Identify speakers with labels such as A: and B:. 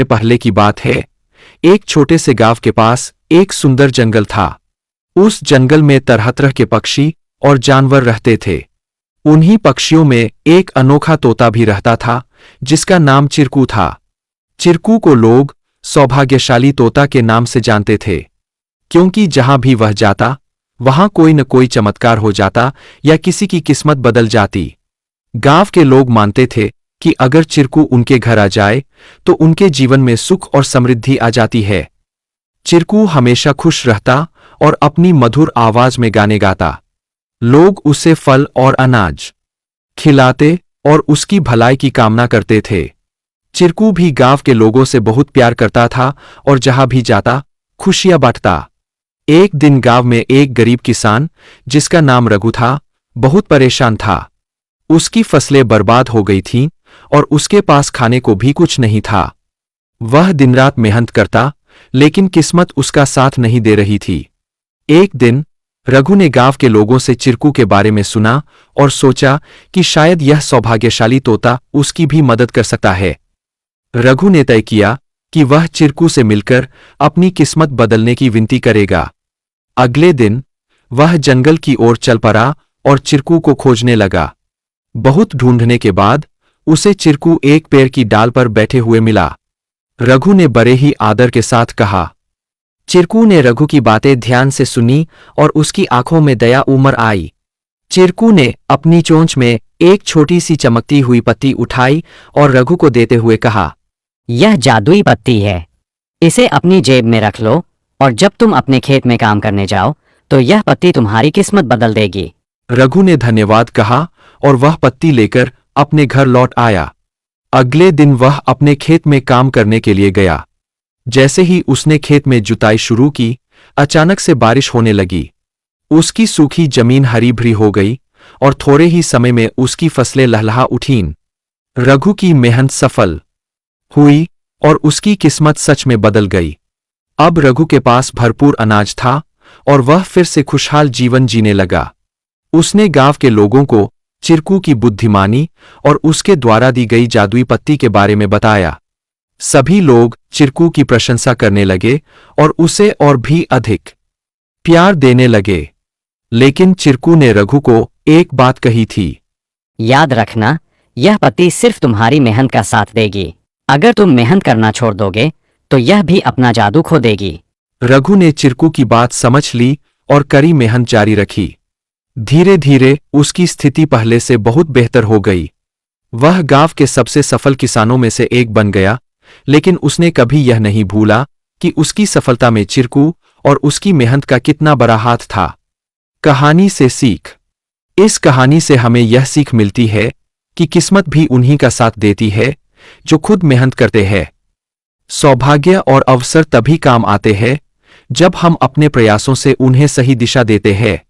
A: पहले की बात है। एक छोटे से गांव के पास एक सुंदर जंगल था। उस जंगल में तरह तरह के पक्षी और जानवर रहते थे। उन्हीं पक्षियों में एक अनोखा तोता भी रहता था जिसका नाम चिरकू था। चिरकू को लोग सौभाग्यशाली तोता के नाम से जानते थे, क्योंकि जहां भी वह जाता वहां कोई न कोई चमत्कार हो जाता या किसी की किस्मत बदल जाती। गांव के लोग मानते थे कि अगर चिरकू उनके घर आ जाए तो उनके जीवन में सुख और समृद्धि आ जाती है। चिरकू हमेशा खुश रहता और अपनी मधुर आवाज में गाने गाता। लोग उसे फल और अनाज खिलाते और उसकी भलाई की कामना करते थे। चिरकू भी गांव के लोगों से बहुत प्यार करता था और जहां भी जाता खुशियां बांटता। एक दिन गांव में एक गरीब किसान, जिसका नाम रघु था, बहुत परेशान था। उसकी फसलें बर्बाद हो गई थीं और उसके पास खाने को भी कुछ नहीं था। वह दिन रात मेहनत करता, लेकिन किस्मत उसका साथ नहीं दे रही थी। एक दिन रघु ने गांव के लोगों से चिरकू के बारे में सुना और सोचा कि शायद यह सौभाग्यशाली तोता उसकी भी मदद कर सकता है। रघु ने तय किया कि वह चिरकू से मिलकर अपनी किस्मत बदलने की विनती करेगा। अगले दिन वह जंगल की ओर चल पड़ा और चिरकू को खोजने लगा। बहुत ढूंढने के बाद उसे चिरकू एक पेड़ की डाल पर बैठे हुए मिला। रघु ने बड़े ही आदर के साथ कहा।
B: चिरकू ने रघु की बातें ध्यान से सुनी और उसकी आंखों में दया उमड़ आई। चिरकू ने अपनी चोंच में एक छोटी सी चमकती हुई पत्ती उठाई और रघु को देते हुए कहा,
C: यह जादुई पत्ती है, इसे अपनी जेब में रख लो और जब तुम अपने खेत में काम करने जाओ तो यह पत्ती तुम्हारी किस्मत बदल देगी।
A: रघु ने धन्यवाद कहा और वह पत्ती लेकर अपने घर लौट आया। अगले दिन वह अपने खेत में काम करने के लिए गया। जैसे ही उसने खेत में जुताई शुरू की, अचानक से बारिश होने लगी। उसकी सूखी जमीन हरी भरी हो गई और थोड़े ही समय में उसकी फसलें लहलहा उठीं। रघु की मेहनत सफल हुई और उसकी किस्मत सच में बदल गई। अब रघु के पास भरपूर अनाज था और वह फिर से खुशहाल जीवन जीने लगा। उसने गांव के लोगों को चिरकू की बुद्धिमानी और उसके द्वारा दी गई जादुई पत्ती के बारे में बताया। सभी लोग चिरकू की प्रशंसा करने लगे और उसे और भी अधिक प्यार देने लगे। लेकिन चिरकू ने रघु को एक बात कही थी,
C: याद रखना, यह पत्ती सिर्फ तुम्हारी मेहनत का साथ देगी। अगर तुम मेहनत करना छोड़ दोगे तो यह भी अपना जादू खो देगी।
A: रघु ने चिरकू की बात समझ ली और कड़ी मेहनत जारी रखी। धीरे धीरे उसकी स्थिति पहले से बहुत बेहतर हो गई। वह गांव के सबसे सफल किसानों में से एक बन गया, लेकिन उसने कभी यह नहीं भूला कि उसकी सफलता में चिरकू और उसकी मेहनत का कितना बड़ा हाथ था। कहानी से सीख। इस कहानी से हमें यह सीख मिलती है कि किस्मत भी उन्हीं का साथ देती है जो खुद मेहनत करते हैं। सौभाग्य और अवसर तभी काम आते हैं जब हम अपने प्रयासों से उन्हें सही दिशा देते हैं।